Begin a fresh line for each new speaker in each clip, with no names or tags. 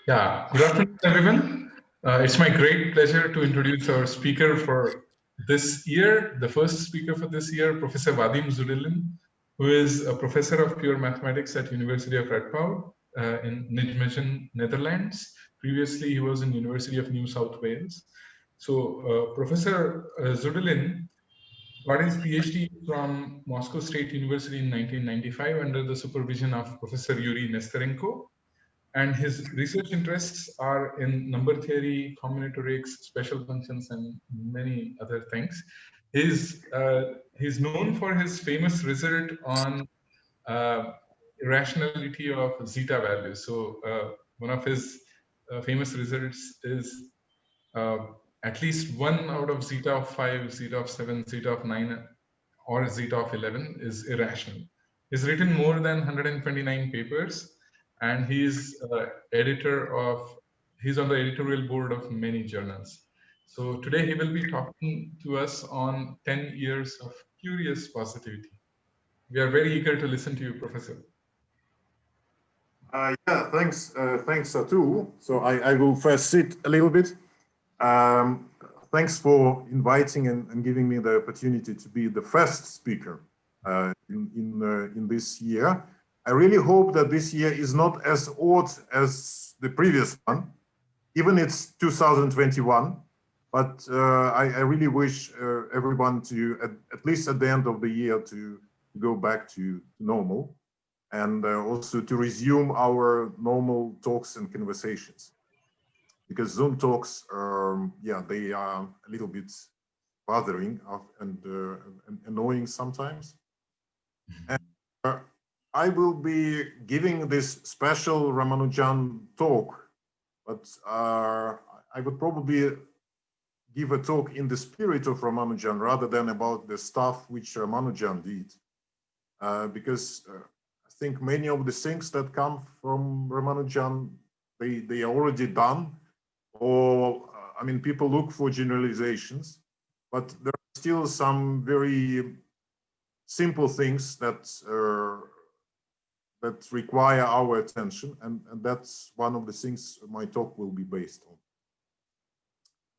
Yeah, good afternoon, everyone. It's my great pleasure to introduce our speaker for this year, the first speaker for this year, Professor Wadim Zudilin, who is a professor of pure mathematics at University of Radboud in Nijmegen, Netherlands. Previously, he was in University of New South Wales. So, Professor Zudilin got his PhD from Moscow State University in 1995 under the supervision of Professor Yuri Nesterenko. And his research interests are in number theory, combinatorics, special functions, and many other things. He's known for his famous result on irrationality of zeta values. So one of his famous results is uh, at least 1 out of zeta of 5, zeta of 7, zeta of 9, or zeta of 11 is irrational. He's written more than 129 papers, and he's he's on the editorial board of many journals. So today he will be talking to us on 10 years of curious positivity. We are very eager to listen to you, Professor.
Yeah, thanks, Satu. So I will first sit a little bit. Thanks for inviting and giving me the opportunity to be the first speaker in this year. I really hope that this year is not as odd as the previous one, even it's 2021. But I really wish everyone to, at least at the end of the year, to go back to normal, and also to resume our normal talks and conversations. Because Zoom talks, yeah, they are a little bit bothering and annoying sometimes. And I will be giving this special Ramanujan talk, but I would probably give a talk in the spirit of Ramanujan rather than about the stuff which Ramanujan did. Because I think many of the things that come from Ramanujan, they are already done. Or, I mean, people look for generalizations, but there are still some very simple things that require our attention, and that's one of the things my talk will be based on.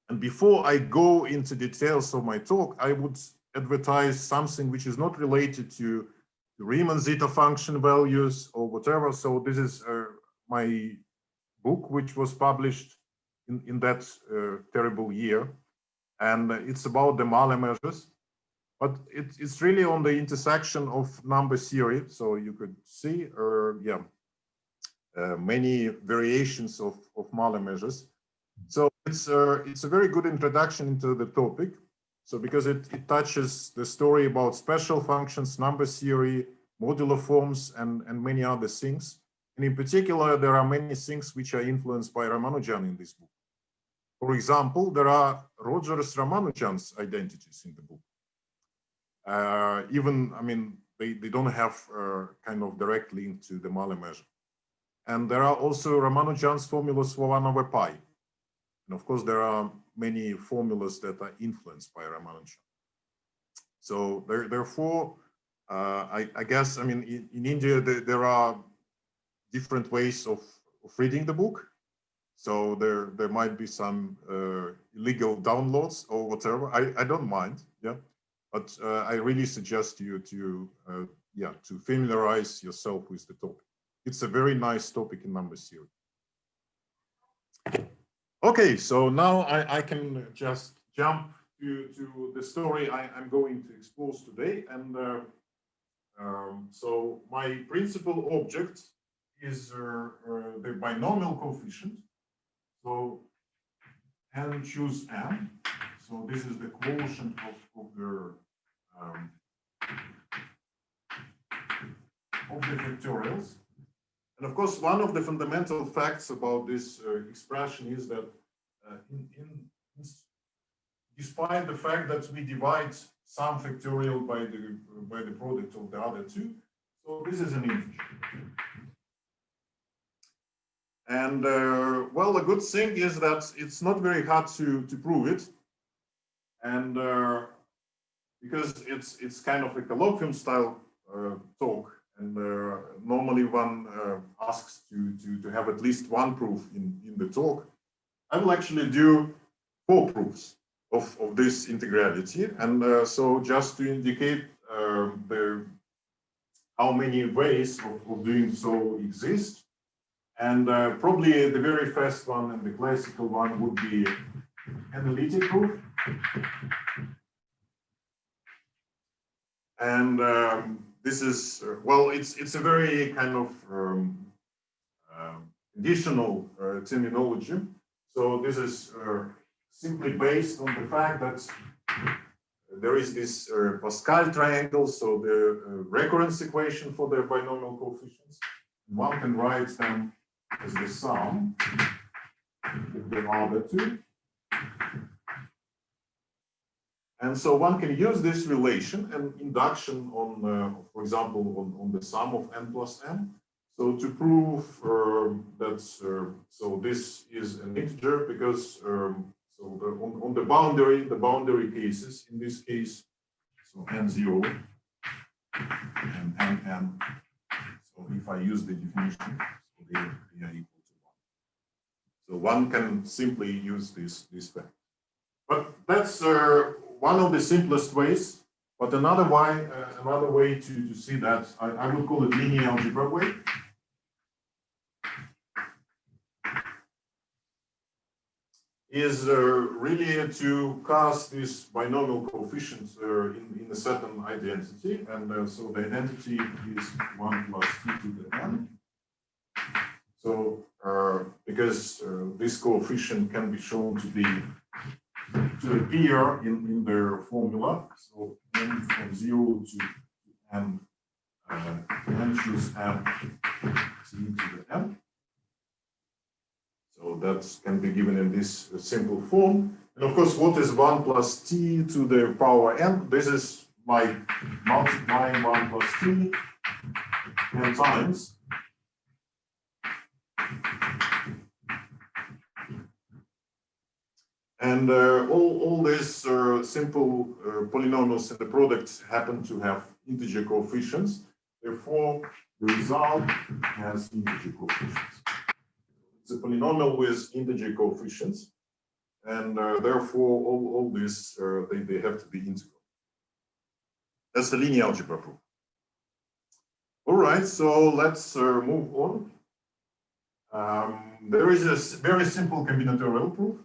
And before I go into details of my talk, I would advertise something which is not related to the Riemann zeta function values or whatever. So this is my book, which was published in that terrible year, and it's about the Mahler measures, but it's really on the intersection of number theory. So you could see, yeah, many variations of Mahler measures. So it's a very good introduction into the topic. So because it touches the story about special functions, number theory, modular forms, and many other things. And in particular, there are many things which are influenced by Ramanujan in this book. For example, there are Rogers-Ramanujan's identities in the book. Even, I mean, they don't have kind of direct link to the Mahler measure. And there are also Ramanujan's formulas for 1 over pi. And of course, there are many formulas that are influenced by Ramanujan. So therefore, I guess, I mean, in India, there are different ways of reading the book. So there might be some illegal downloads or whatever. I don't mind, yeah. But I really suggest you to familiarize yourself with the topic. It's a very nice topic in number theory. Okay, so now I can just jump to the story I'm going to expose today. And so my principal object is the binomial coefficient. So n choose n. So this is the quotient of the factorials. And of course, one of the fundamental facts about this expression is that despite the fact that we divide some factorial by the product of the other two, so this is an integer. And well, the good thing is that it's not very hard to prove it, and because it's kind of a colloquium style talk, and normally one asks to have at least one proof in the talk. I will actually do 4 proofs of this integrality, and so just to indicate how many ways of doing so exist. And probably the very first one and the classical one would be analytic proof. And this is, well, it's a very kind of additional terminology. So this is simply based on the fact that there is this Pascal triangle, so the recurrence equation for the binomial coefficients. One can write them as the sum of the other two. And so one can use this relation and induction on, for example, on the sum of n plus m. So to prove that, so this is an integer because so on the boundary cases, in this case, so n0 and n. So if I use the definition, so they are equal to 1. So one can simply use this fact. But that's one of the simplest ways. But another way to see that, I would call it linear algebra way. Is really to cast this binomial coefficient in a certain identity, and so the identity is 1 plus t to the n. So because this coefficient can be shown to appear in their formula, so n from 0 to n, n choose n t to the n. So that can be given in this simple form. And of course, what is 1 plus t to the power n? This is like multiplying 1 plus t n times. And all these simple polynomials in the product happen to have integer coefficients. Therefore, the result has integer coefficients. It's a polynomial with integer coefficients, and therefore all these they have to be integral. That's the linear algebra proof. All right, so let's move on. There is a very simple combinatorial proof.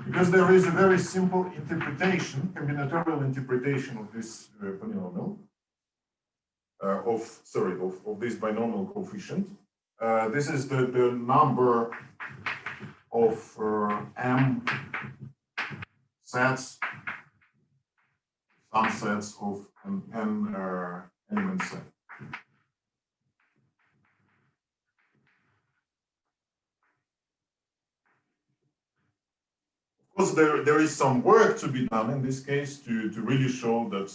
Because there is a very simple interpretation, combinatorial interpretation of this polynomial. Of this binomial coefficient. This is the number of m sets, subsets of an n element set. Of course, there is some work to be done in this case to really show that,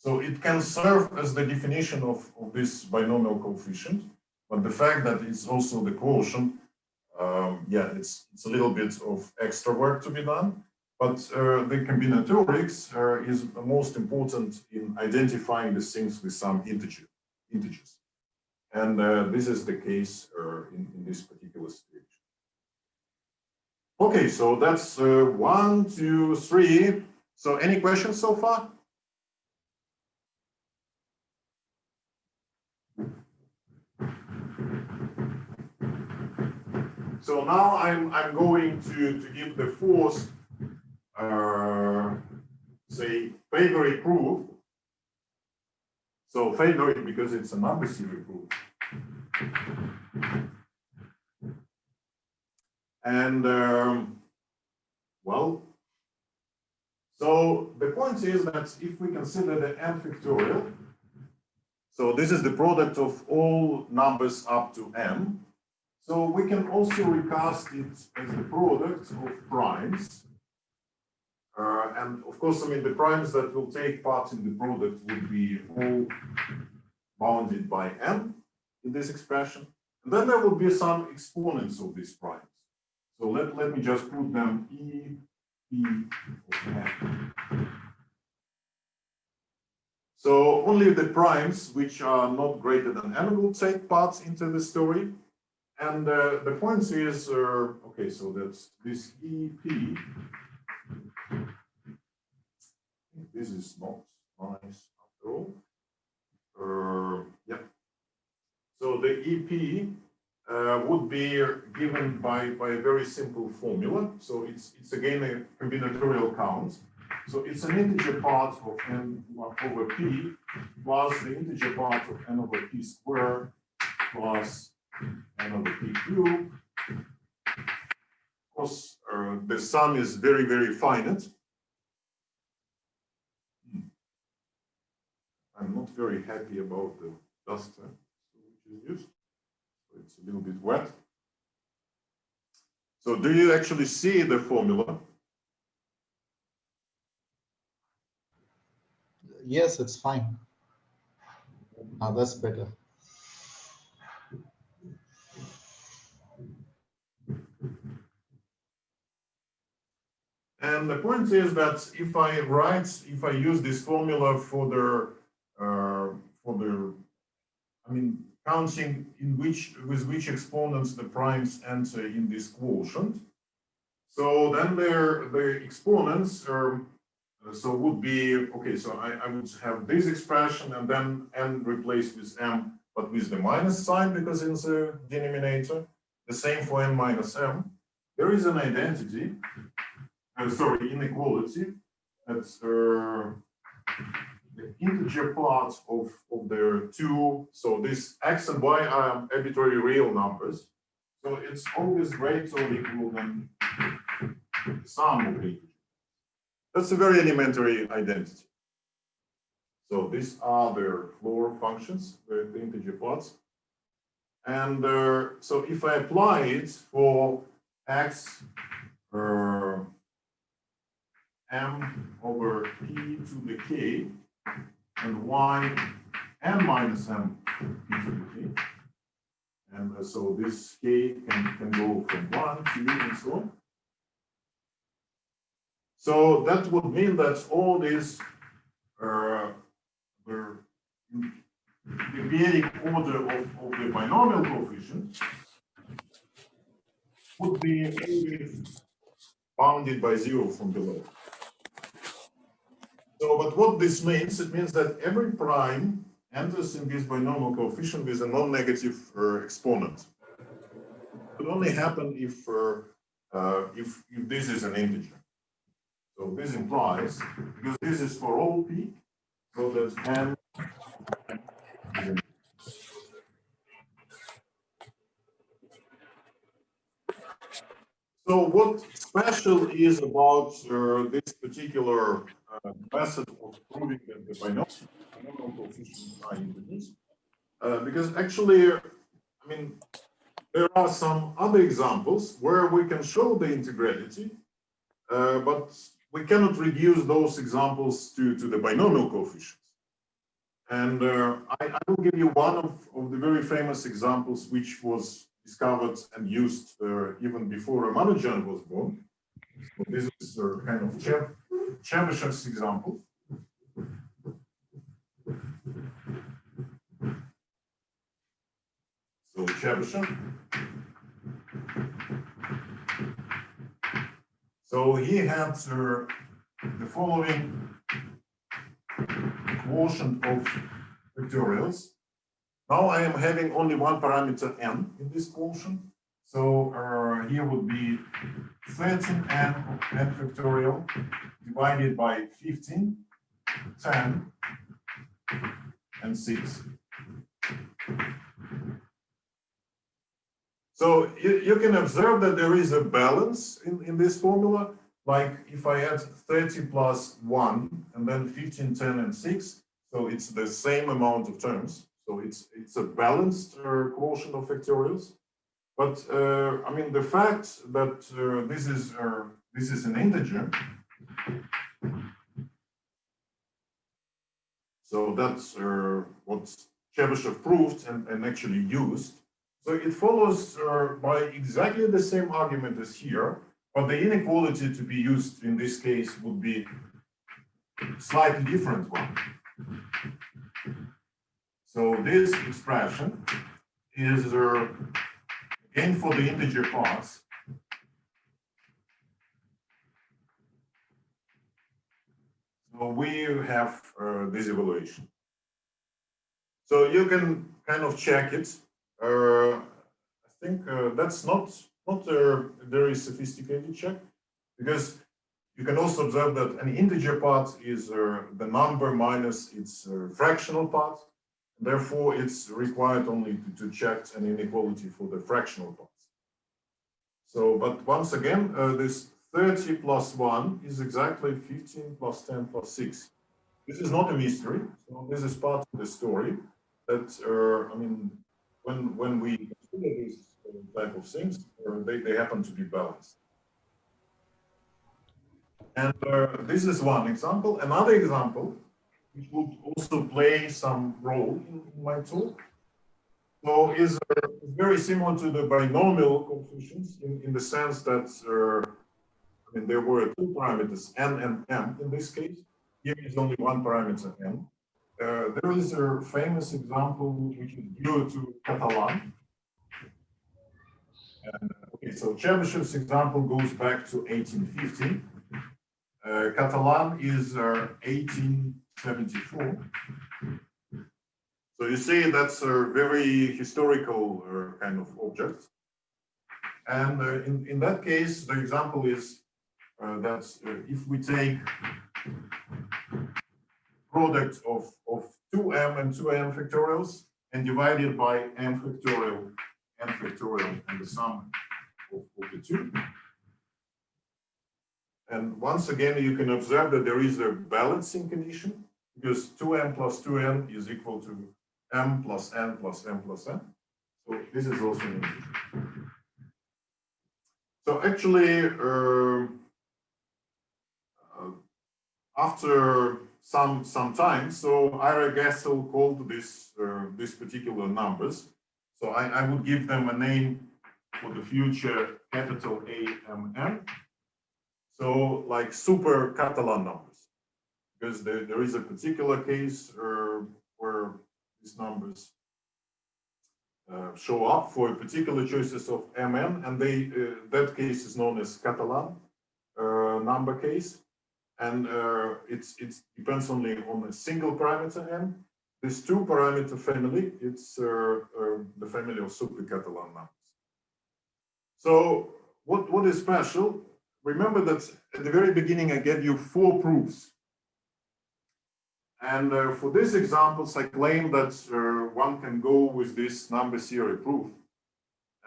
so it can serve as the definition of this binomial coefficient, but the fact that it's also the quotient, yeah, it's a little bit of extra work to be done. But the combinatorics is most important in identifying the things with some integers. And this is the case in this particular situation. Okay, so that's 1, 2, 3. So any questions so far? So now I'm going to give the fourth, say, favorite proof. So favorite because it's a number series proof. And well, so the point is that if we consider the n factorial, so this is the product of all numbers up to n. So we can also recast it as the product of primes. And of course, I mean, the primes that will take part in the product would be all bounded by n in this expression. And then there will be some exponents of these primes. So let me just put them e P of n. So only the primes which are not greater than n will take part into the story. And the point is, okay, so that's this EP. This is not nice after all. Yeah. So the EP would be given by a very simple formula. So it's again a combinatorial count. So it's an integer part of n over p plus the integer part of n over p squared plus n over p cubed. Of course, the sum is very, very finite. I'm not very happy about the duster which is used. So it's a little bit wet. So do you actually see the formula?
Yes, it's fine. Now that's better.
And the point is that if I use this formula for the, I mean, counting with which exponents the primes enter in this quotient, so then the exponents so would be, okay, so I would have this expression and then n replaced with m, but with the minus sign because it's a denominator. The same for n minus m. There is an identity. Sorry, inequality. That's the integer part of the two. So this x and y are arbitrary real numbers. So it's always greater or equal than the sum of the integers. That's a very elementary identity. So these are the floor functions, the integer parts. And so if I apply it for x m over p to the k and y n minus m p to the k. And so this k can go from 1 to and so on. So that would mean that all these the periodic order of the binomial coefficient would be always bounded by 0 from below. So, but what this means, it means that every prime enters in this binomial coefficient with a non-negative exponent. It could only happen if this is an integer. So this implies, because this is for all p, so that n. So what special is about this particular method of proving that the binomial coefficients are integers? Because actually, I mean, there are some other examples where we can show the integrality, but we cannot reduce those examples to the binomial coefficients. And I will give you one of the very famous examples which was discovered and used even before Ramanujan was born. So this is kind of Chebyshev's example. So Chebyshev. So he had the following quotient of factorials. Now I am having only one parameter n in this quotient. So here would be 13n of n factorial divided by 15, 10, and 6. So you can observe that there is a balance in this formula. Like if I add 30 plus 1 and then 15, 10, and 6, so it's the same amount of terms. So it's a balanced quotient of factorials. But I mean, the fact that this is an integer, so that's what Chebyshev proved and actually used. So it follows by exactly the same argument as here, but the inequality to be used in this case would be slightly different one. So this expression is again for the integer parts. So we have this evaluation. So you can kind of check it. I think that's not a very sophisticated check, because you can also observe that an integer part is the number minus its fractional part. Therefore, it's required only to check an inequality for the fractional parts. So, but once again, this 30 plus 1 is exactly 15 plus 10 plus 6. This is not a mystery. So this is part of the story that, I mean, when we consider these type of things, they happen to be balanced. And this is one example. Another example, which would also play some role in my talk, so is very similar to the binomial coefficients in the sense that I mean, there were two parameters, n and m in this case. Here is only one parameter, n. There is a famous example which is due to Catalan. And, okay, so Chebyshev's example goes back to 1850. Catalan is 1874. So you see that's a very historical kind of object. And in that case, the example is that if we take product of 2m and 2n factorials and divide it by n factorial, and the sum of the two. And once again, you can observe that there is a balancing condition, because 2m plus 2n is equal to m plus n plus m plus n. So this is also an integer. So actually, after some time, so Ira Gassel called this particular numbers. So I would give them a name for the future, capital A, M, N. So like super Catalan numbers, because there is a particular case where these numbers show up for particular choices of Mn, and that case is known as Catalan number case, and it depends only on a single parameter n. This two parameter family, it's the family of super Catalan numbers. So what is special? Remember that at the very beginning, I gave you 4 proofs. And for these examples, I claim that one can go with this number theory proof.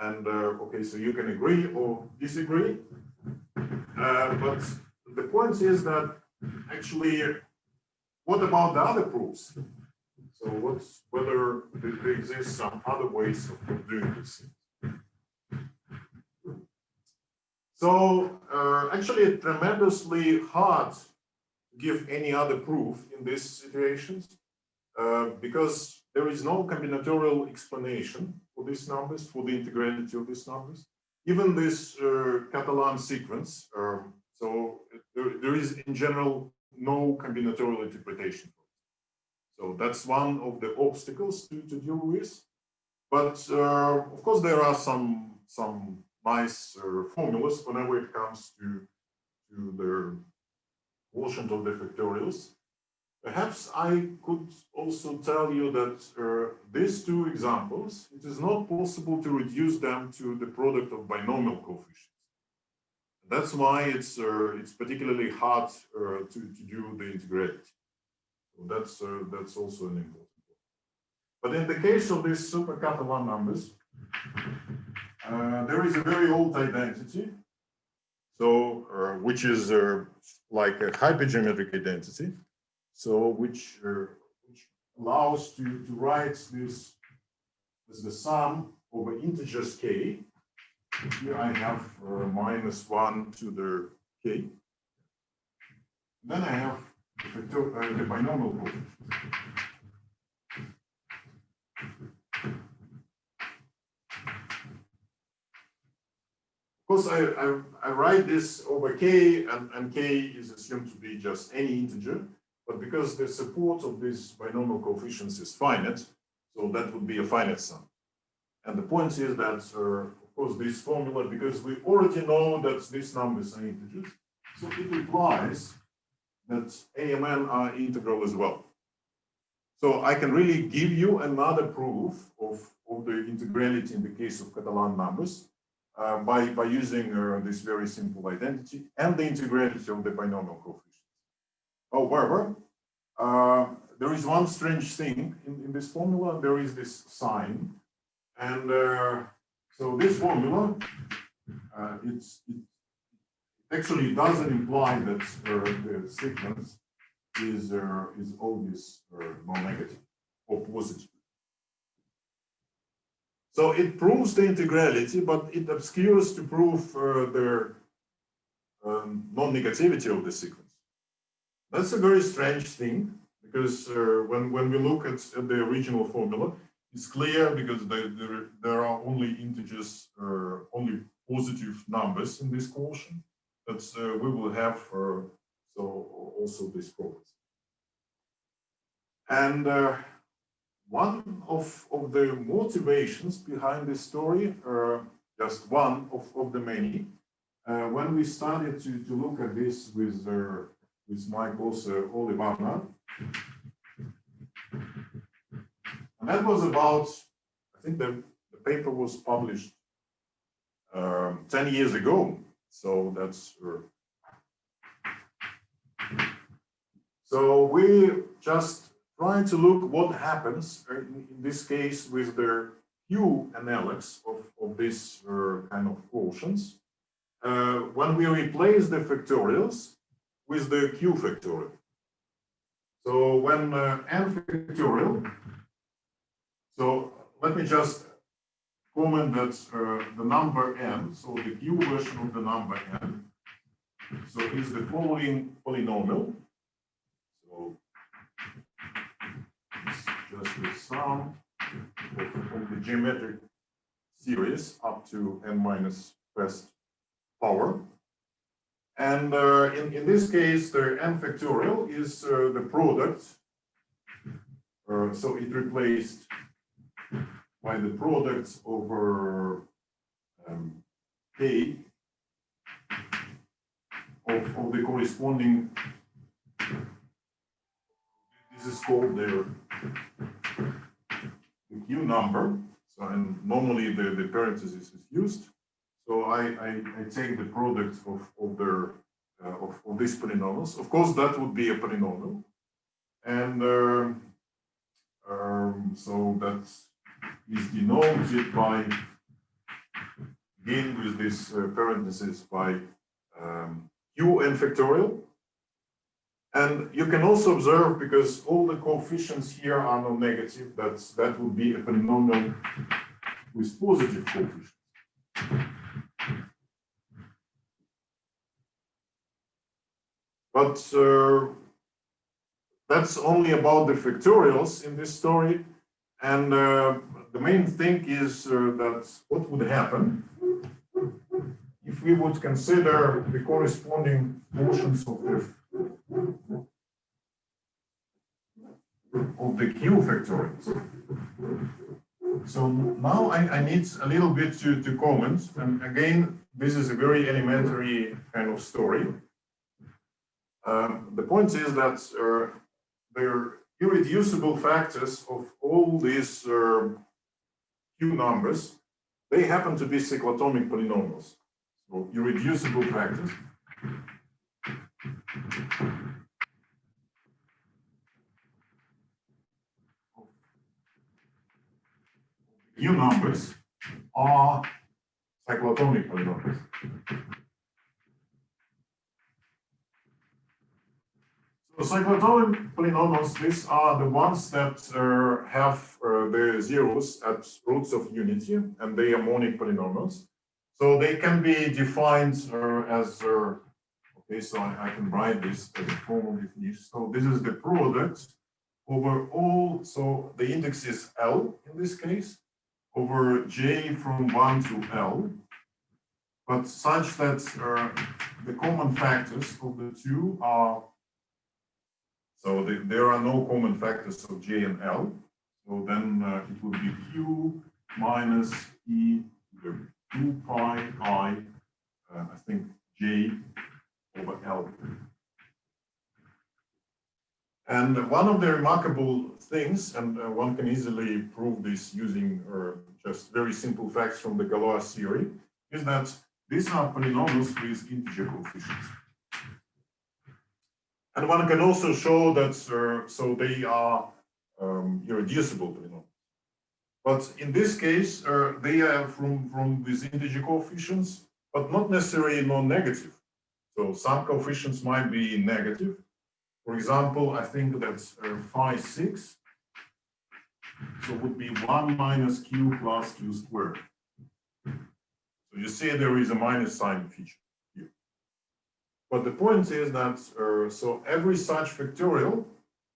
And okay, so you can agree or disagree. But the point is that actually, what about the other proofs? So whether there exists some other ways of doing this? So actually, it's tremendously hard to give any other proof in these situations because there is no combinatorial explanation for these numbers, for the integrality of these numbers. Even this Catalan sequence, so there is in general no combinatorial interpretation. So that's one of the obstacles to deal with. But of course, there are some nice formulas whenever it comes to the quotient of the factorials. Perhaps I could also tell you that these two examples, it is not possible to reduce them to the product of binomial coefficients. That's why it's particularly hard to do the integrality. So that's also an important point. But in the case of these super Catalan numbers, there is a very old identity, so which is like a hypergeometric identity, so which allows to write this as the sum over integers k. Here I have -1 to the k. Then I have the binomial coefficient. Of course, I write this over k, and k is assumed to be just any integer, but because the support of these binomial coefficients is finite, so that would be a finite sum. And the point is that, of course, this formula, because we already know that these numbers are integers, so it implies that a and n are integral as well. So I can really give you another proof of the integrality in the case of Catalan numbers by using this very simple identity and the integrality of the binomial coefficients. However, there is one strange thing in this formula. There is this sign, and so this formula it actually doesn't imply that the sequence is always non-negative or positive. So it proves the integrality, but it obscures to prove the non-negativity of the sequence. That's a very strange thing, because when we look at the original formula, it's clear because there are only integers, only positive numbers in this quotient, that we will have so also this property. And one of the motivations behind this story, just one of the many, when we started to look at this with my boss Ole Warnaar, and that was about, I think the paper was published 10 years ago, so that's so we just trying to look what happens in this case with the Q analogues of this kind of quotients when we replace the factorials with the Q factorial. So when n factorial, so let me just comment that the number n, so the Q version of the number n, so is the following polynomial. So it's just the sum of the geometric series up to n-1st power. And in this case, the n factorial is the product. So it replaced by the product over k of the corresponding, this is called the Q number. So, and normally the parenthesis is used. So I take the product of these polynomials. Of course, that would be a polynomial, and so that is denoted by, again with this parenthesis, by Q n factorial. And you can also observe, because all the coefficients here are non-negative, that would be a polynomial with positive coefficients. But that's only about the factorials in this story. And the main thing is that what would happen if we would consider the corresponding portions of the Q factorials. So now I need a little bit to comment. And again, this is a very elementary kind of story. The point is that the irreducible factors of all these Q numbers, they happen to be cyclotomic polynomials. So irreducible factors. Q numbers are cyclotomic polynomials. So cyclotomic polynomials, these are the ones that have the zeros at roots of unity, and they are monic polynomials. So they can be defined as, okay, so I can write this as a formal definition. So this is the product over all, so the index is L in this case, over J from 1 to L. but such that the common factors of the two are, so there are no common factors of J and L. So then it would be Q minus E to the 2 pi I, I think J over L. And one of the remarkable things, and one can easily prove this using just very simple facts from the Galois theory, is that these are polynomials with integer coefficients. And one can also show that so they are irreducible polynomials. But in this case, they are from these integer coefficients, but not necessarily non-negative. So some coefficients might be negative. For example, I think that phi 6 so would be 1 minus q plus q squared. So you see there is a minus sign feature here. But the point is that so every such factorial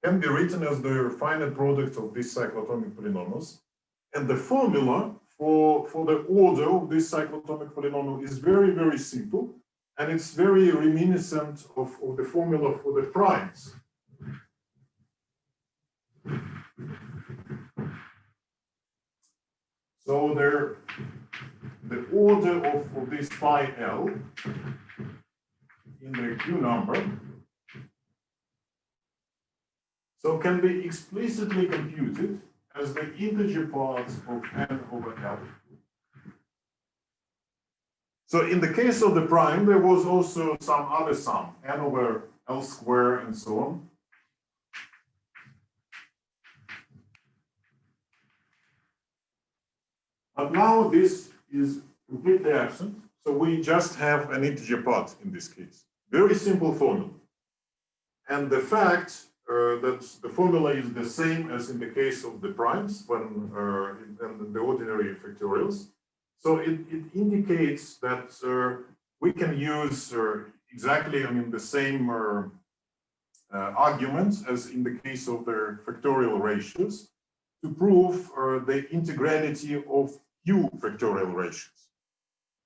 can be written as the finite product of these cyclotomic polynomials. And the formula for the order of this cyclotomic polynomial is very, very simple. And it's very reminiscent of the formula for the primes. So the order of this phi L in the Q number so can be explicitly computed as the integer part of n over L. So in the case of the prime, there was also some other sum, n over L squared and so on. But now this is completely absent, so we just have an integer part in this case. Very simple formula. And the fact that the formula is the same as in the case of the primes when in the ordinary factorials. So it indicates that we can use exactly, the same arguments as in the case of the factorial ratios to prove the integrality of Q factorial ratios.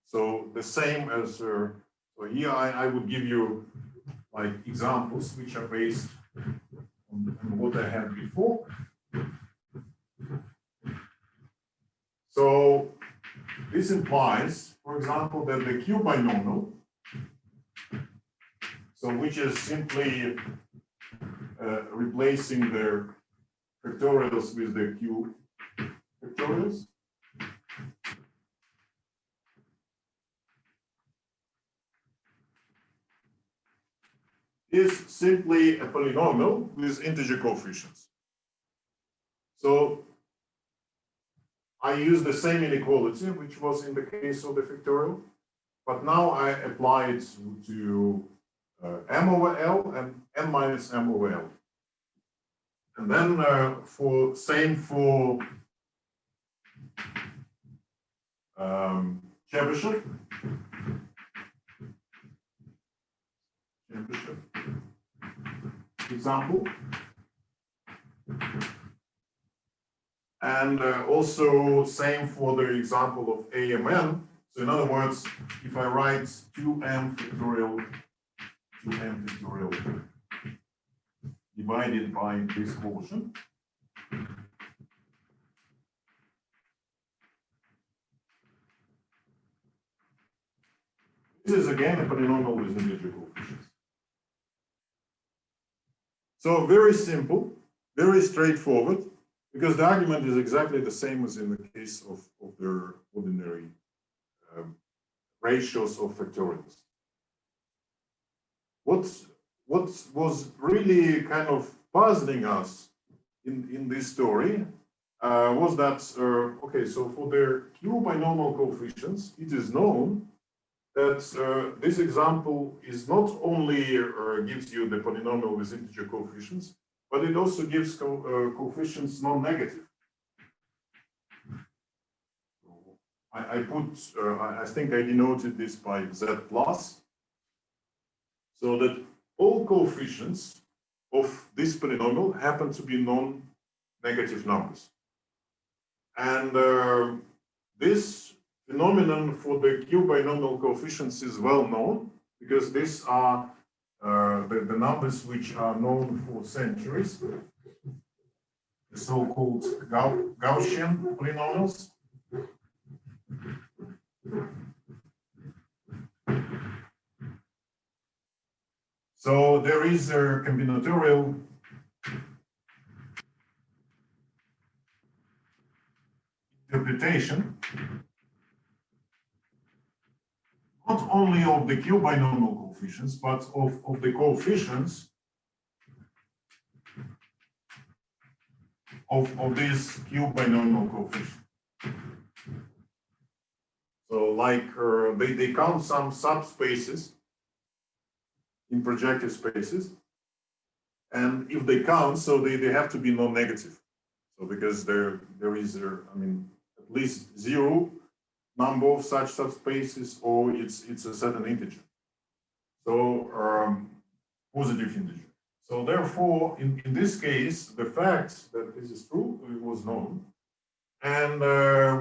So the same as, so here I would give you like examples which are based on what I had before. So this implies, for example, that the Q binomial, so which is simply replacing the factorials with the Q factorials, is simply a polynomial with integer coefficients. So I use the same inequality, which was in the case of the factorial, but now I apply it to m over L and n minus m over L. And then same for Chebyshev. Example. And also same for the example of AMN. So in other words, if I write 2m factorial divided by this quotient, this is again a polynomial with integer coefficients. So very simple, very straightforward, because the argument is exactly the same as in the case of the ordinary ratios of factorials. What was really kind of puzzling us in this story was that, okay, so for the Q binomial coefficients, it is known that this example is not only gives you the polynomial with integer coefficients, but it also gives coefficients non-negative. I think I denoted this by Z plus, so that all coefficients of this polynomial happen to be non-negative numbers. And this phenomenon for the Q binomial coefficients is well known, because these are the numbers which are known for centuries, the so-called Gaussian polynomials. So there is a combinatorial interpretation not only of the Q binomial coefficients, but of the coefficients of this Q binomial coefficient. So like they count some subspaces in projective spaces. And if they count, so they have to be non-negative. So because there is, I mean, at least zero number of such subspaces, or it's a certain integer. So positive integer. So therefore, in this case, the fact that this is true, it was known. And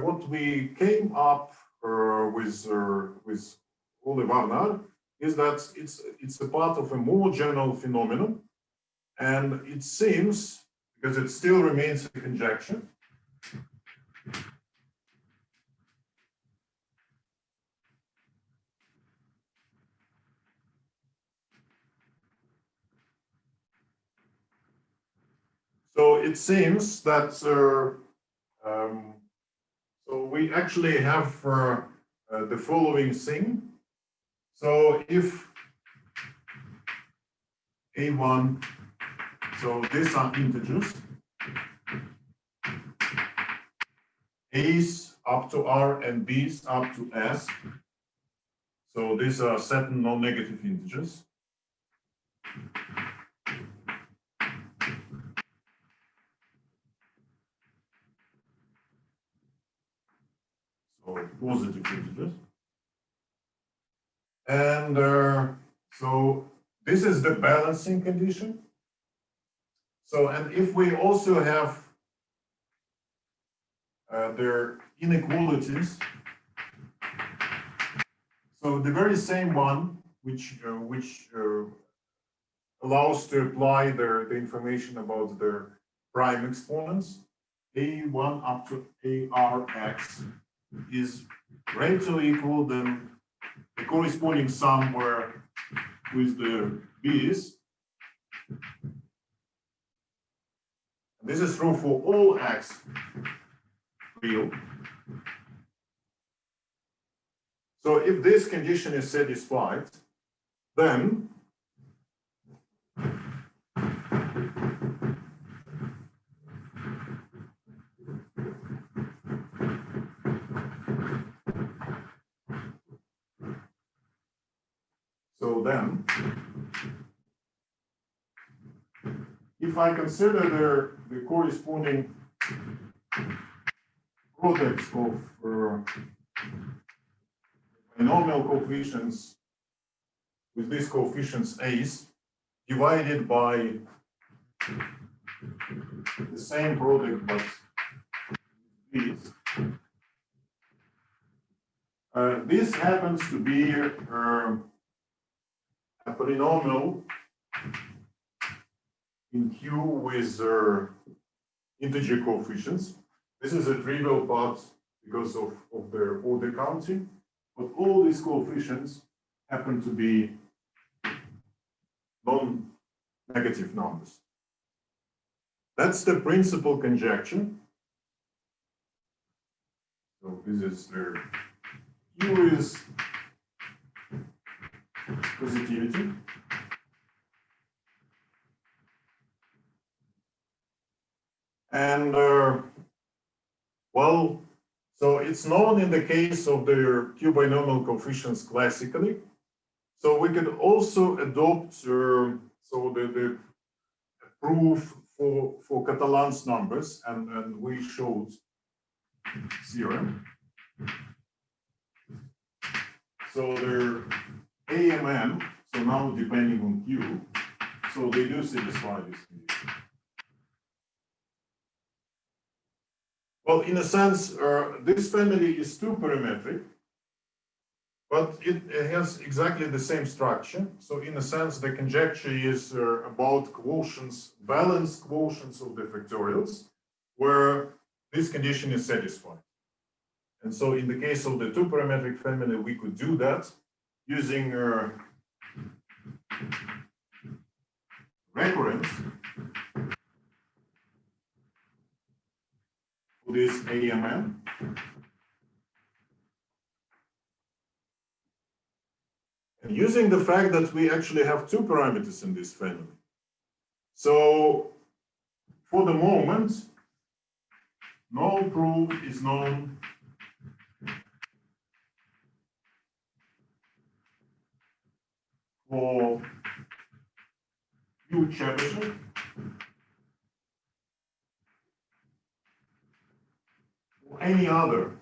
what we came up with Ole Warnaar is that it's a part of a more general phenomenon. And it seems, because it still remains a conjecture, so it seems that so we actually have the following thing. So if A1, so these are integers, A's up to R and B's up to S. So these are certain non-negative integers. So positive integers. And so this is the balancing condition. So, and if we also have their inequalities, so the very same one which allows to apply the information about their prime exponents, A1 up to ARX is greater or equal than the corresponding sum where with the B's. This is true for all X real. So if this condition is satisfied, then if I consider the corresponding products of binomial coefficients with these coefficients A's divided by the same product but B's, this happens to be a polynomial in Q with integer coefficients. This is a trivial part because of their order counting, but all these coefficients happen to be non-negative numbers. That's the principal conjecture. So this is their Q is positivity. And well, so it's known in the case of the Q binomial coefficients classically. So we could also adopt so the proof for Catalan's numbers, and we showed theorem. So they're n-m+i, so now depending on Q, so they do satisfy this condition. Well, in a sense, this family is two-parametric, but it has exactly the same structure. So in a sense, the conjecture is about quotients, balanced quotients of the factorials, where this condition is satisfied. And so in the case of the two-parametric family, we could do that using recurrence for this n-m+i. And using the fact that we actually have two parameters in this family. So for the moment, no proof is known for U chapter or any other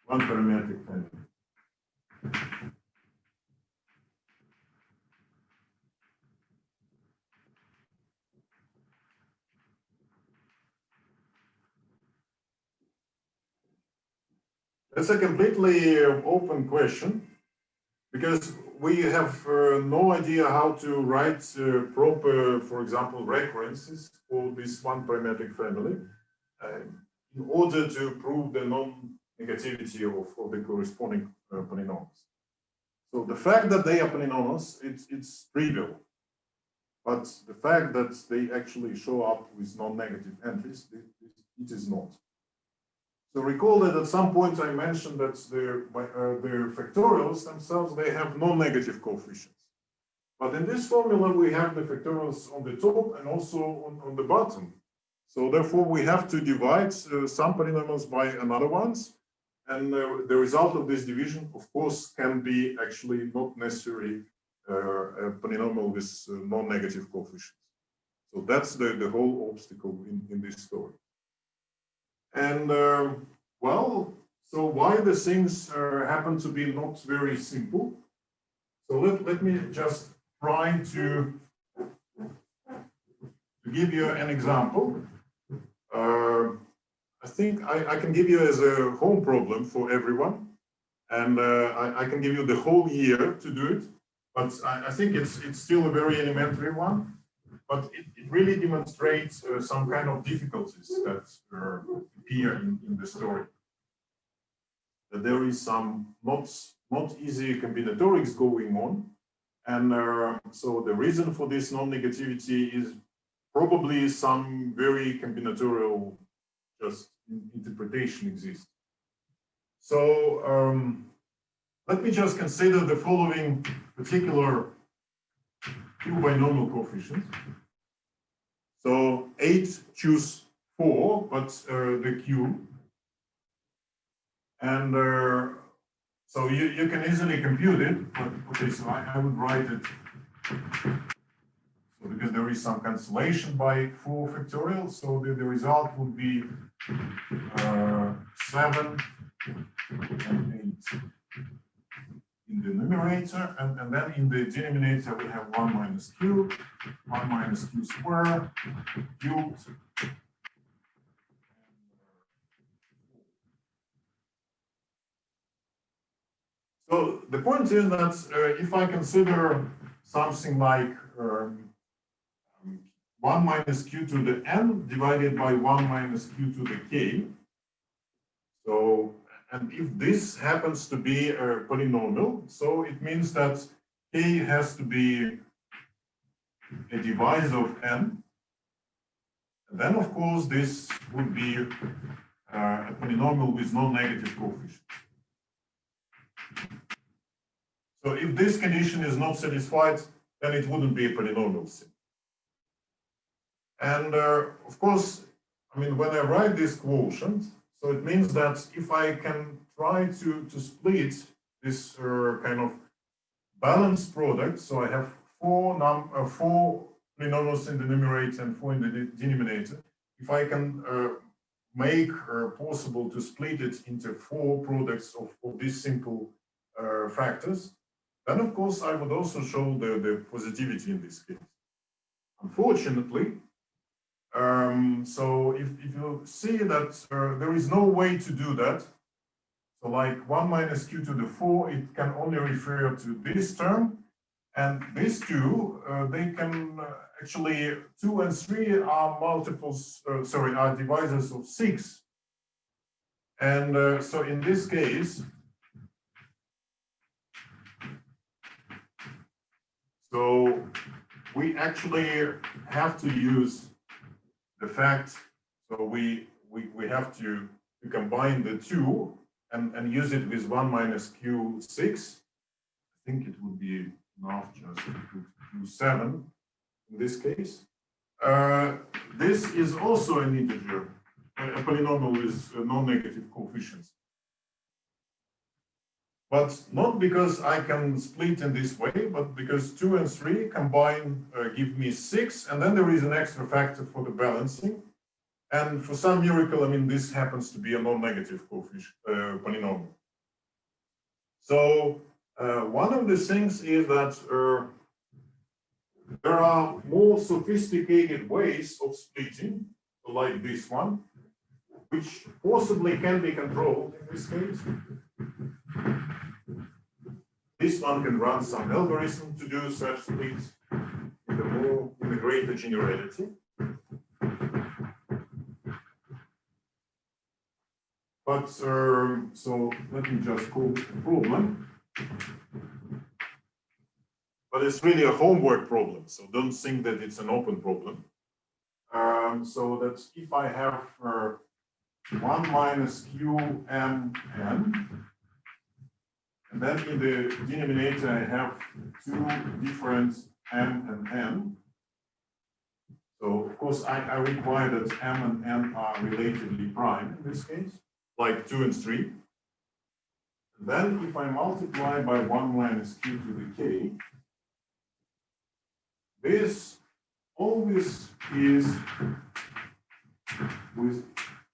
one-parametric family. That's a completely open question, because we have no idea how to write proper, for example, recurrences for this one-parametric family in order to prove the non-negativity of the corresponding polynomials. So the fact that they are polynomials, it's trivial. But the fact that they actually show up with non-negative entries, it is not. So recall that at some point I mentioned that their factorials themselves, they have non-negative coefficients. But in this formula, we have the factorials on the top and also on the bottom. So therefore, we have to divide some polynomials by another ones. And the result of this division, of course, can be actually not necessarily a polynomial with non-negative coefficients. So that's the whole obstacle in this story. And well, so why the things happen to be not very simple? So let me just try to give you an example. I think I can give you as a home problem for everyone, and I can give you the whole year to do it. But I think it's still a very elementary one. But it really demonstrates some kind of difficulties that appear in the story. That there is some not easy combinatorics going on. And so the reason for this non-negativity is probably some very combinatorial just interpretation exists. So let me just consider the following particular two binomial coefficients. So 8 choose 4, but the Q. And so you can easily compute it. But okay, so I would write it. So because there is some cancellation by 4 factorial, so the result would be 7 and 8 in the numerator, and then in the denominator we have 1 minus q, 1 minus q squared, cubed. So the point is that if I consider something like 1 minus q to the n divided by 1 minus q to the k, so and if this happens to be a polynomial, so it means that k has to be a divisor of n. And then, of course, this would be a polynomial with non-negative coefficients. So if this condition is not satisfied, then it wouldn't be a polynomial set. And of course, I mean, when I write this quotient, so it means that if I can try to split this kind of balanced product, so I have four polynomials in the numerator and 4 in the denominator. If I can make possible to split it into 4 products of these simple factors, then of course I would also show the positivity in this case. Unfortunately, So if you see that there is no way to do that, so like 1 minus q to the 4, it can only refer to this term, and these two, they can actually 2 and 3 are multiples, are divisors of 6. And so in this case, so we actually have to use the fact, so we have to combine the two and use it with 1 minus q6. I think it would be enough just to put q7 in this case. This is also an integer, a polynomial with non-negative coefficients. But not because I can split in this way, but because 2 and 3 combine give me 6, and then there is an extra factor for the balancing. And for some miracle, I mean, this happens to be a non-negative coefficient polynomial. So one of the things is that there are more sophisticated ways of splitting, like this one, which possibly can be controlled in this case. This one can run some algorithm to do such splits in the greater generality. But so let me just call it a problem. But it's really a homework problem, so don't think that it's an open problem. So that if I have 1 minus q m n, and then in the denominator I have 2 different m and n. So of course I require that m and n are relatively prime in this case, like 2 and 3. And then if I multiply by 1 minus q to the k, this always is with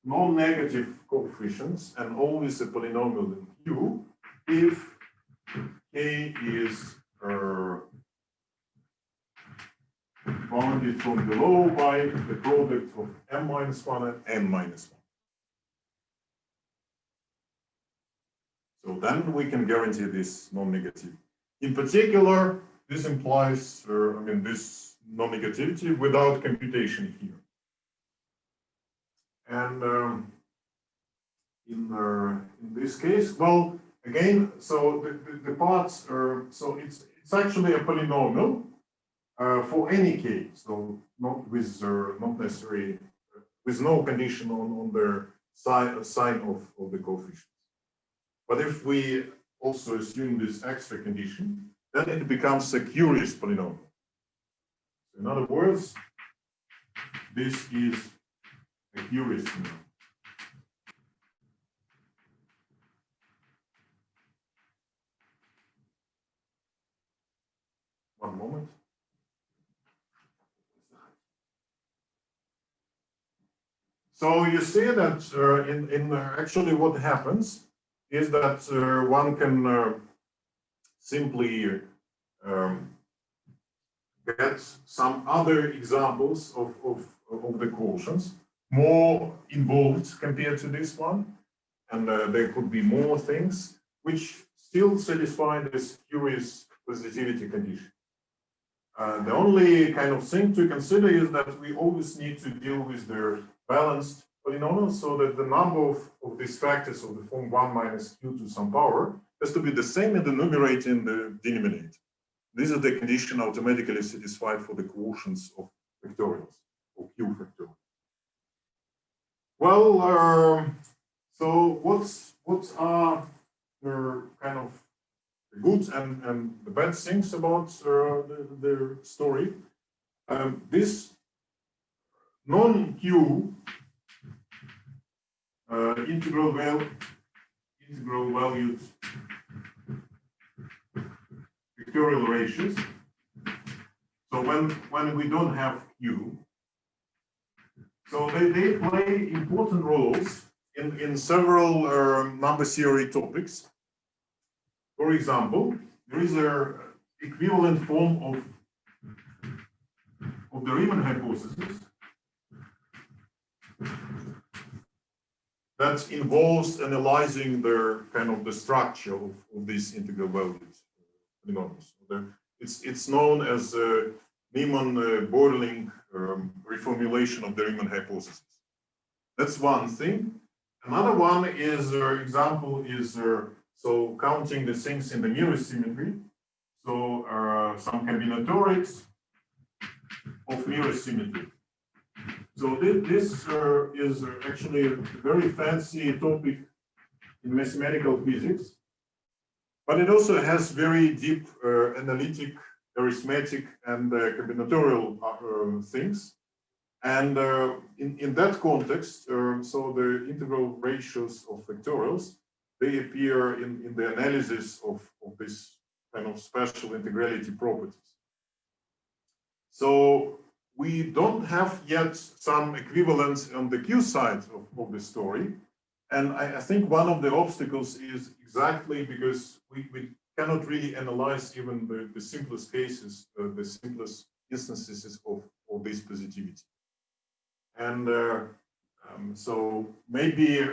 non-negative coefficients and always a polynomial in q if k is bounded from below by the product of m-1 and n-1. So then we can guarantee this non-negative. In particular, this implies, I mean, this non-negativity without computation here. And in this case, well, again, so the parts are, so it's actually a polynomial for any k, so not with not necessarily with no condition on the sign of the coefficients. But if we also assume this extra condition, then it becomes a curious polynomial. In other words, this is a curious polynomial. One moment. So you see that actually what happens is that one can simply get some other examples of the quotients, more involved compared to this one, and there could be more things which still satisfy this curious positivity condition. The only kind of thing to consider is that we always need to deal with the balanced polynomials, so that the number of these factors of the form 1 minus q to some power has to be the same in the numerator and the denominator. This is the condition automatically satisfied for the quotients of factorials, or q factorial. Well, so what are the kind of the good and the bad things about the story? This non-q integral valued factorial ratios. So when we don't have q, so they play important roles in several number theory topics. For example, there is an equivalent form of the Riemann hypothesis, that involves analyzing the kind of the structure of these integral values. It's known as Riemann-Bordeling reformulation of the Riemann hypothesis. That's one thing. Another one is example is so counting the things in the nearest symmetry. So some combinatorics of nearest symmetry. So this is actually a very fancy topic in mathematical physics, but it also has very deep analytic, arithmetic, and combinatorial things. And in that context, so the integral ratios of factorials, they appear in the analysis of this kind of special integrality properties. So we don't have yet some equivalence on the Q side of the story. And I think one of the obstacles is exactly because we cannot really analyze even the simplest cases, the simplest instances of this positivity. And so maybe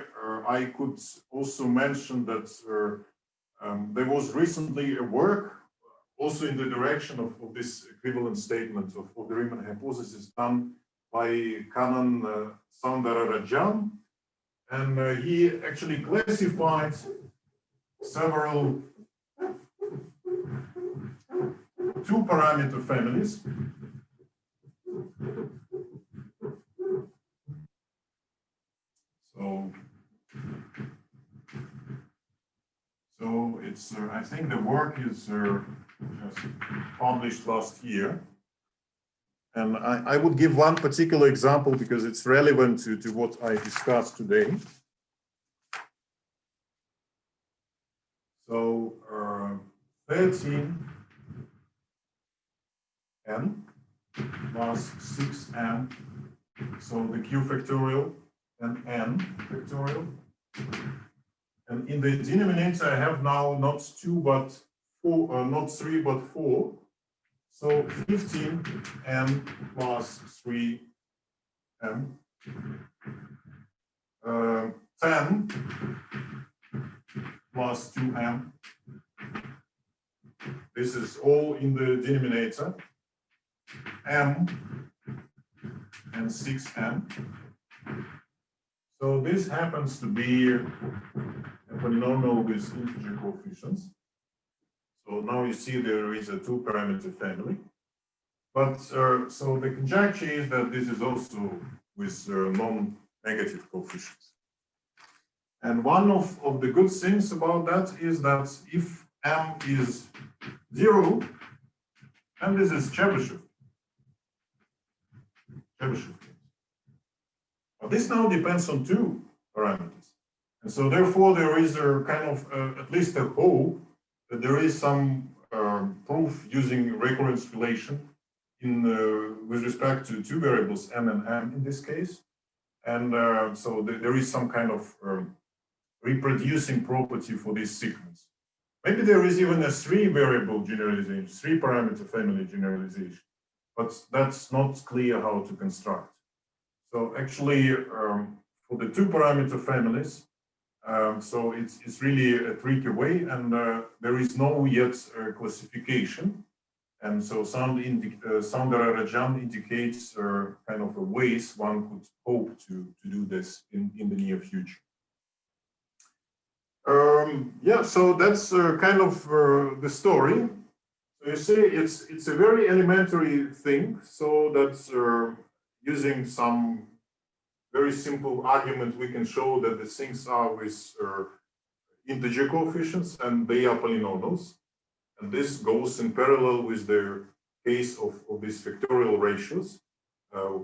I could also mention that there was recently a work also in the direction of this equivalent statement of the Riemann hypothesis done by Catalan Soundararajan. And he actually classified several two-parameter families. So it's, I think the work is just published last year. And I would give one particular example because it's relevant to what I discussed today. So 13n plus 6n, so the q factorial and n factorial. And in the denominator, I have now not 2 but 4, not 3 but 4. So 15n plus 3m, 10 plus 2m. This is all in the denominator, m and 6n. So this happens to be a polynomial with integer coefficients. So now you see there is a two-parameter family. But so the conjecture is that this is also with non-negative coefficients. And one of the good things about that is that if m is 0, and this is Chebyshev. But this now depends on two parameters. And so therefore there is a kind of at least a hope that there is some proof using recurrence relation in with respect to two variables m and m in this case. And so there is some kind of reproducing property for this sequence. Maybe there is even a three-variable generalization, three-parameter family generalization, but that's not clear how to construct. So actually, for the two-parameter families, so it's really a tricky way, and there is no yet classification. And so Soundararajan indicates kind of a ways one could hope to do this in the near future. Yeah, so that's kind of the story. So you see, it's a very elementary thing. So that's using some very simple argument, we can show that the things are with integer coefficients and they are polynomials. And this goes in parallel with the case of these factorial ratios,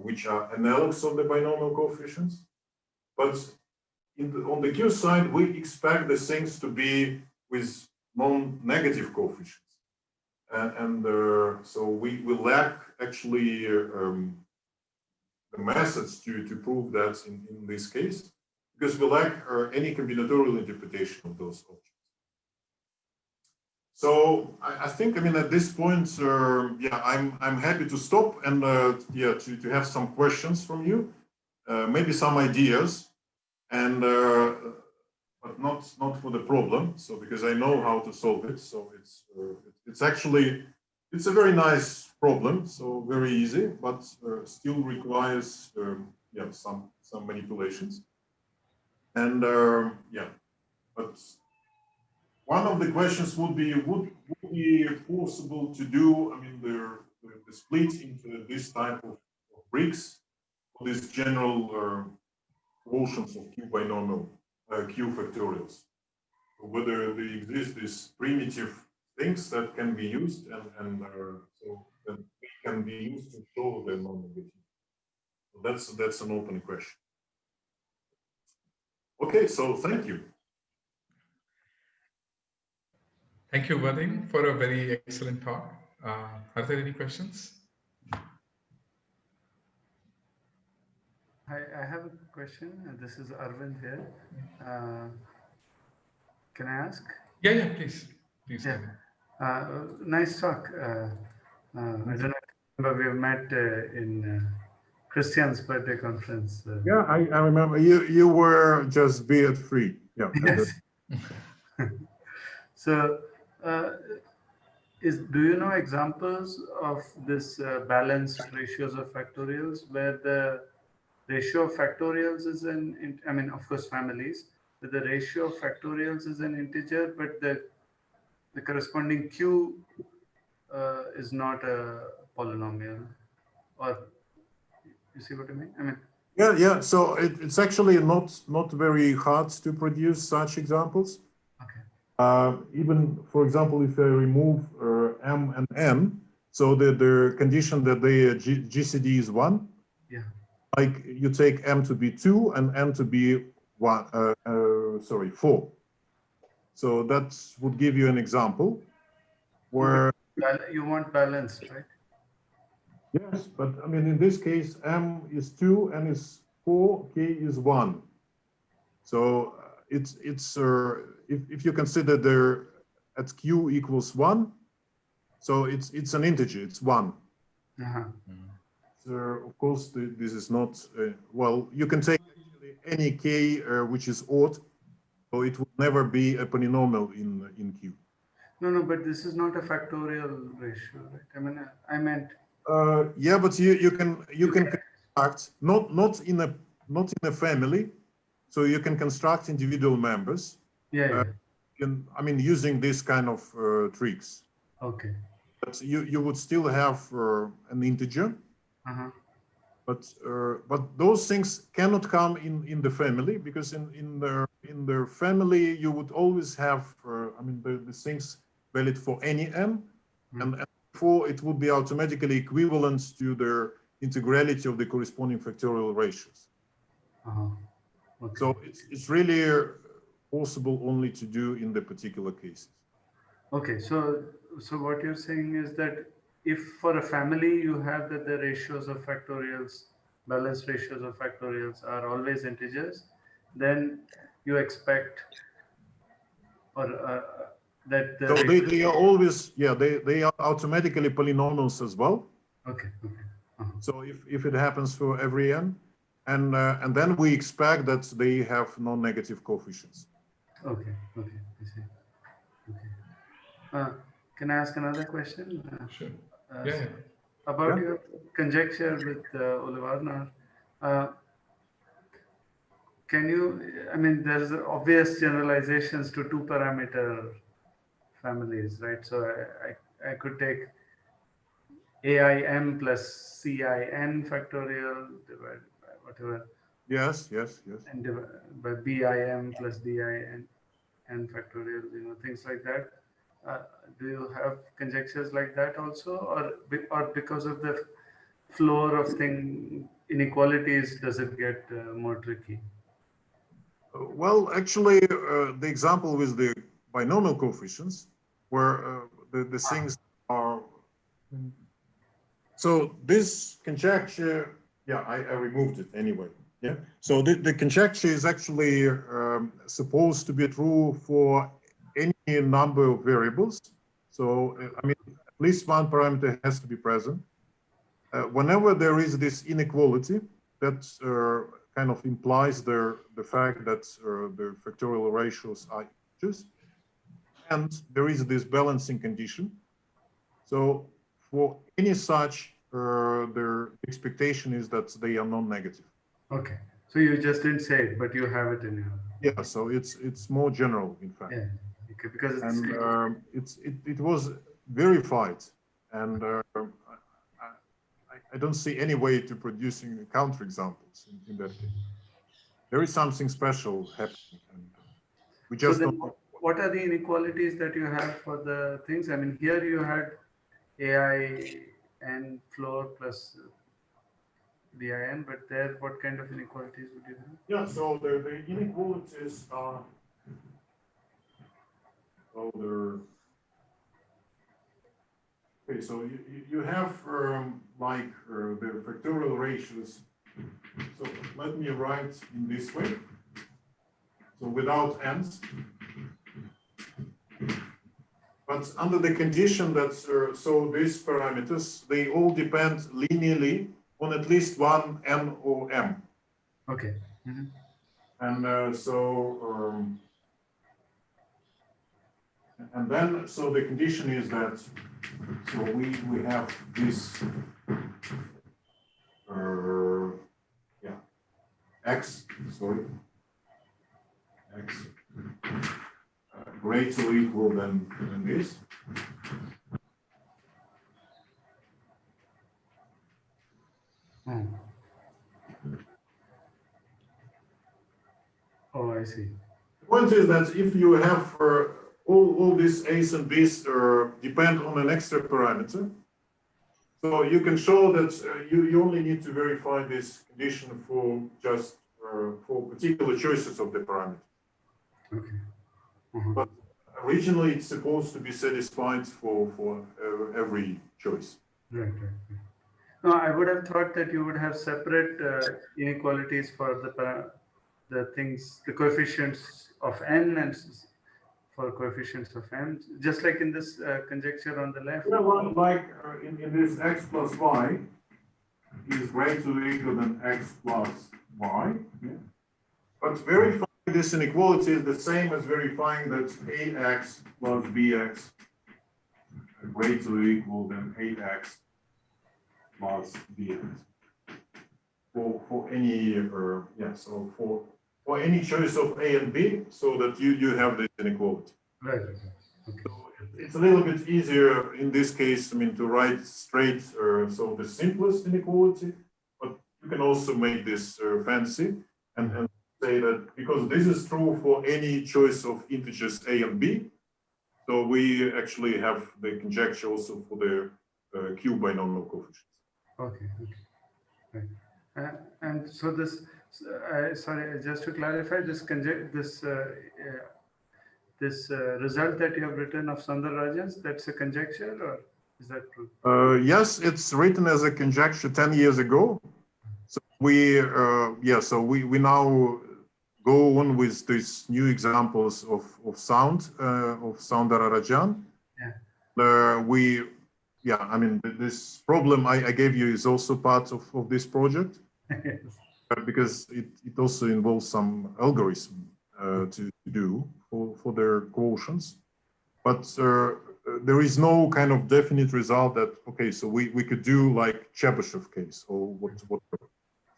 which are analogues of the binomial coefficients. But on the Q side, we expect the things to be with non-negative coefficients. So we lack actually the methods to prove that in this case, because we lack any combinatorial interpretation of those objects. So I think, I mean, at this point, yeah, I'm happy to stop and yeah, to have some questions from you, maybe some ideas. and but not for the problem. So because I know how to solve it, so it's actually it's a very nice problem. So very easy, but still requires yeah, some manipulations. And yeah, but one of the questions would be be possible to do, I mean, the split into this type of bricks for these general quotients of Q binomial, Q factorials. So whether there exist these primitive things that can be used and so that can be used to show the non-negative. So that's an open question. Okay, so thank you.
Thank you, Wadim, for a very excellent talk. Are there any questions?
I have a question. This is Arvind here. Can I ask?
Yeah, please.
Yeah. Nice talk. I don't know if you remember we have met in Christian's birthday conference.
Yeah, I remember you were just beard free. Yeah.
Yes. So, do you know examples of this balanced ratios of factorials where the ratio of factorials is I mean, of course, families, but the ratio of factorials is an integer, but the corresponding Q is not a polynomial, or you see what I mean? I mean,
Yeah. So it's actually not very hard to produce such examples.
okay.
Even, for example, if I remove m and n, so the condition that the GCD is 1,
Yeah.
like you take m to be 2 and n to be 4. So that would give you an example where
You want balanced, right?
yes, but I mean in this case m is 2, n is 4, k is 1. So it's if you consider there at q equals 1, so it's an integer, it's 1.
Uh-huh.
So of course this is not well, you can take actually any k which is odd, so it will never be a polynomial in q.
No, but this is not a factorial ratio, right? I mean, I meant.
Yeah, but you can construct not in a family, so you can construct individual members.
Yeah.
I mean, using this kind of tricks.
Okay.
But you would still have an integer.
Uh-huh.
But those things cannot come in the family, because in the family you would always have I mean the things valid for any m, and therefore it would be automatically equivalent to the integrality of the corresponding factorial ratios.
Okay.
So it's really possible only to do in the particular cases.
Okay, so what you're saying is that if for a family you have that the ratios of factorials, balanced ratios of factorials are always integers, then you expect or that the
so they are always, yeah, they are automatically polynomials as well.
Okay.
So if it happens for every n, and then we expect that they have non-negative coefficients.
Okay, I see. Okay. Can I ask another question?
Sure.
About your conjecture with Ole Warnaar, can you, I mean, there's obvious generalizations to 2-parameter families, right? So I could take AIM plus CIN factorial divided by whatever.
Yes.
And by BIM plus DIN factorial, things like that. Do you have conjectures like that also, or because of the floor of inequalities, does it get more tricky?
Well, actually, the example with the binomial coefficients, where the things are. So this conjecture, yeah, I removed it anyway. Yeah. So the conjecture is actually supposed to be true for any number of variables. So I mean, at least one parameter has to be present. Whenever there is this inequality, that kind of implies the fact that the factorial ratios are integers, and there is this balancing condition. So for any such, their expectation is that they are non-negative.
Okay. So you just didn't say it, but you have it in your.
Yeah. So it's more general, in fact.
Yeah. Okay. Because it's.
And it was verified, and I don't see any way to producing counterexamples in that case. There is something special happening, and we just
So then
don't.
what are the inequalities that you have for the things? I mean, here you had AI n floor plus bin, but there, what kind of inequalities would you have?
Yeah, so the inequalities are, okay, so you have like the factorial ratios. So let me write in this way. So without n's, but under the condition that so these parameters, they all depend linearly on at least one n or m.
Okay. Mm-hmm.
And and then so the condition is that so we have this yeah, x, sorry, x greater or equal than this.
Hmm. Oh, I see.
The point is that if you have all these a's and b's depend on an extra parameter, so you can show that you only need to verify this condition for just for particular choices of the parameter.
Okay. Mm-hmm.
But originally it's supposed to be satisfied for every choice.
Right. No, I would have thought that you would have separate inequalities for the things, the coefficients of n and for coefficients of m, just like in this conjecture on the left.
Yeah, like in this x plus y is greater or equal than x plus y. Yeah. But verifying this inequality is the same as verifying that ax plus bx greater or equal than ax plus bx. For any so for any choice of a and b, so that you have this inequality.
Right. Okay.
So it's a little bit easier in this case, I mean, to write straight so the simplest inequality, but you can also make this fancy and say that because this is true for any choice of integers a and b, so we actually have the conjecture also for the Q binomial coefficients.
Okay. Right. And so this, sorry, just to clarify, this result that you have written of Sundararajan's, that's a conjecture, or is that true?
Yes, it's written as a conjecture 10 years ago. So we now go on with these new examples of sound of Sundararajan. Yeah. I mean, this problem I gave you is also part of this project.
Yes.
Because it also involves some algorithm to do for their quotients. But there is no kind of definite result that, okay, so we could do like Chebyshev case or whatever.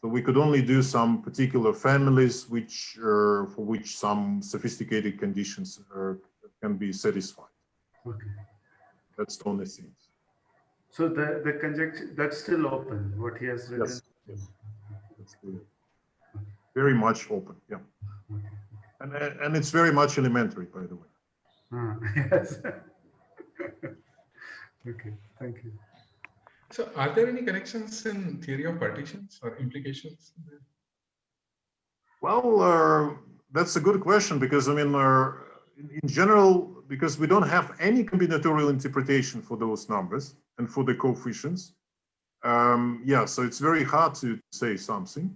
So we could only do some particular families which for which some sophisticated conditions can be satisfied.
Okay.
That's the only thing.
So the conjecture, that's still open, what he has written?
Yes. That's very much open, yeah. And it's very much elementary, by the way.
Yes. Okay, thank you.
So are there any connections in theory of partitions or implications?
Well, that's a good question because, I mean, in general, because we don't have any combinatorial interpretation for those numbers and for the coefficients. So it's very hard to say something.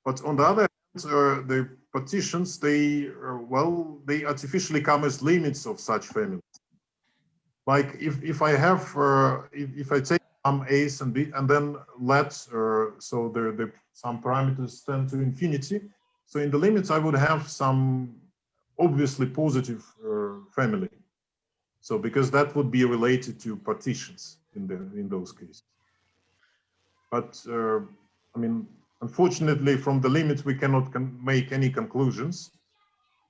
But on the other hand, the partitions, they artificially come as limits of such families. Like if I have, if I take some a's and b, and then let so some parameters tend to infinity. So in the limits, I would have some obviously positive family. So because that would be related to partitions in those cases. But I mean, unfortunately, from the limits, we cannot make any conclusions.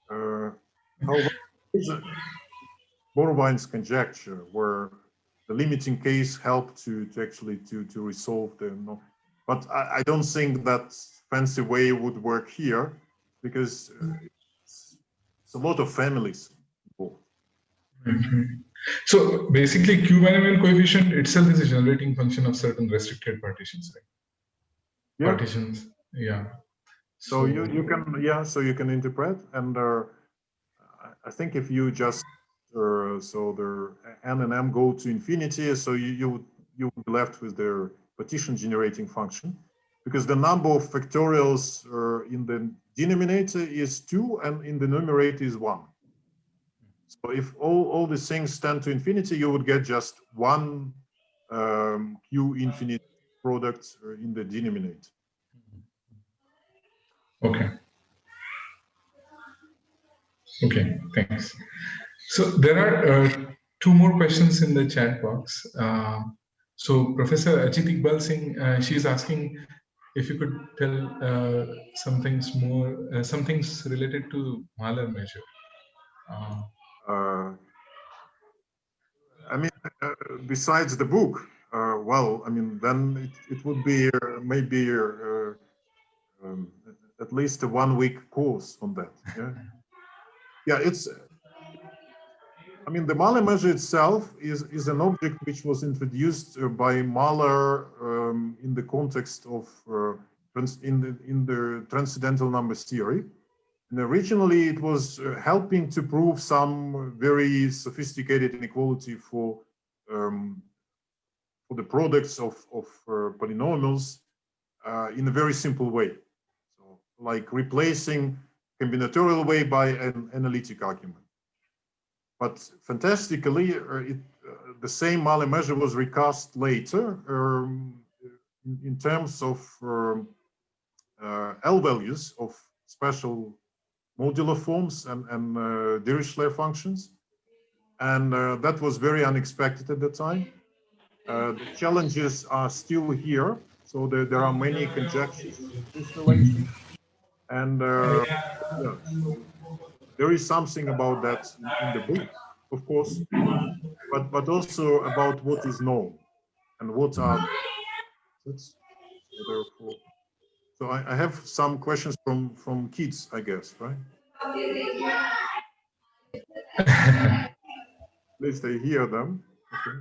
However, Borwine's conjecture, where the limiting case helped to actually to resolve the no. But I don't think that fancy way would work here, because it's a lot of families involved.
So basically, Q-binomial coefficient itself is a generating function of certain restricted partitions, right?
Yeah.
Partitions, yeah.
So you can so you can interpret, and I think if you just so the n and m go to infinity, so you would be left with their partition generating function, because the number of factorials in the denominator is 2 and in the numerator is 1. So if all these things tend to infinity, you would get just one Q infinite product in the denominator.
Okay. Okay, thanks. So there are two more questions in the chat box. So Professor Ajit Iqbal Singh, she's asking if you could tell some things related to Mahler measure.
I mean, besides the book, well, I mean, then it would be maybe at least a 1-week course on that. Yeah, yeah. It's. I mean, the Mahler measure itself is an object which was introduced by Mahler in the context of in the transcendental numbers theory. And originally, it was helping to prove some very sophisticated inequality for the products of polynomials in a very simple way. So, like replacing combinatorial way by an analytic argument. But fantastically, the same Mahler measure was recast later in terms of L values of special modular forms and Dirichlet functions. And that was very unexpected at the time. The challenges are still here. So there are many conjectures in this relation. And yeah, so there is something about that in the book, of course, but also about what is known and what are so therefore. So I have some questions from kids, I guess, right? At least they hear them. Okay.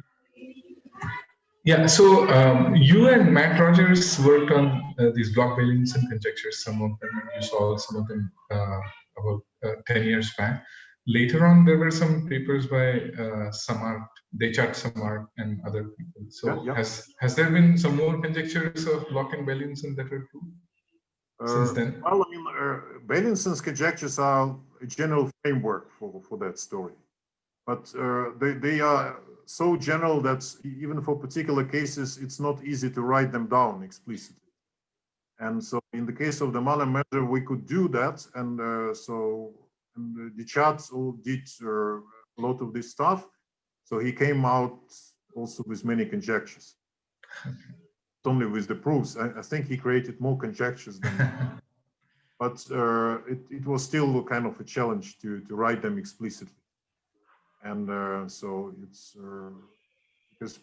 Yeah, so you and Matt Rogers worked on these block Bailinson conjectures. Some of them you saw, some of them about 10 years back. Later on, there were some papers by Samart, Deschart Samart, and other people. So
yeah.
has there been some more conjectures of block and Bailinson that were proved since then?
Well, I mean, Bailinson's conjectures are a general framework for that story, but they are so general that even for particular cases, it's not easy to write them down explicitly. And so in the case of the Mahler measure, we could do that. And Deschart did a lot of this stuff. So he came out also with many conjectures. Not only with the proofs, I think he created more conjectures than but it was still kind of a challenge to write them explicitly. And so it's because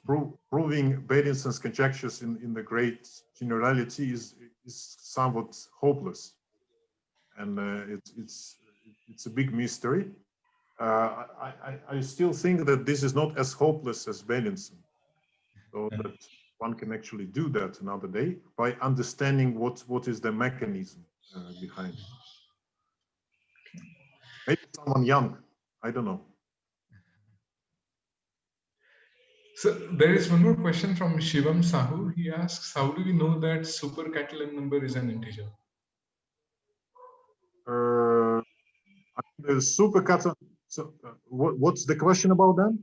proving Bailinson's conjectures in the great generality is somewhat hopeless, and it's a big mystery. I still think that this is not as hopeless as Bailinson, so that one can actually do that another day by understanding what is the mechanism behind it. Maybe someone young, I don't know.
So there is one more question from Shivam Sahu. He asks, how do we know that super Catalan number is an integer?
The super Catalan. So what's the question about then?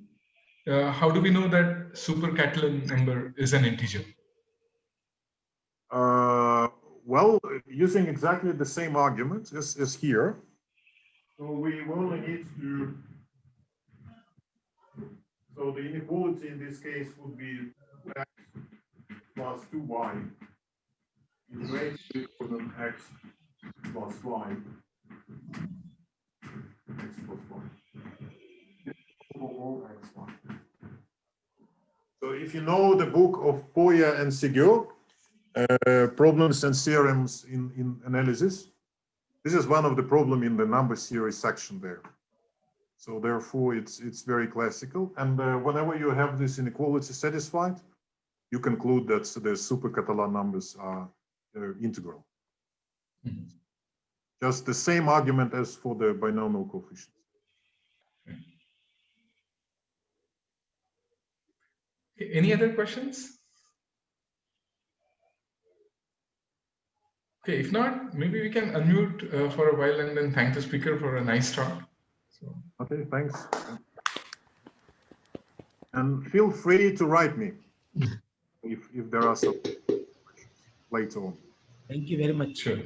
how do we know that super Catalan number is an integer?
Well, using exactly the same argument as here. So we only need to, so the inequality in this case would be x plus 2y is greater than x plus y. X plus y. So if you know the book of Poya and Seguin, problems and theorems in analysis, this is one of the problem in the number series section there. So therefore, it's very classical. And whenever you have this inequality satisfied, you conclude that the super Catalan numbers are integral.
Mm-hmm.
Just the same argument as for the binomial coefficients.
Any other questions? Okay, if not, maybe we can unmute for a while and then thank the speaker for a nice talk. So.
Okay, thanks. And feel free to write me if there are some questions later on.
Thank you very much.
Sure.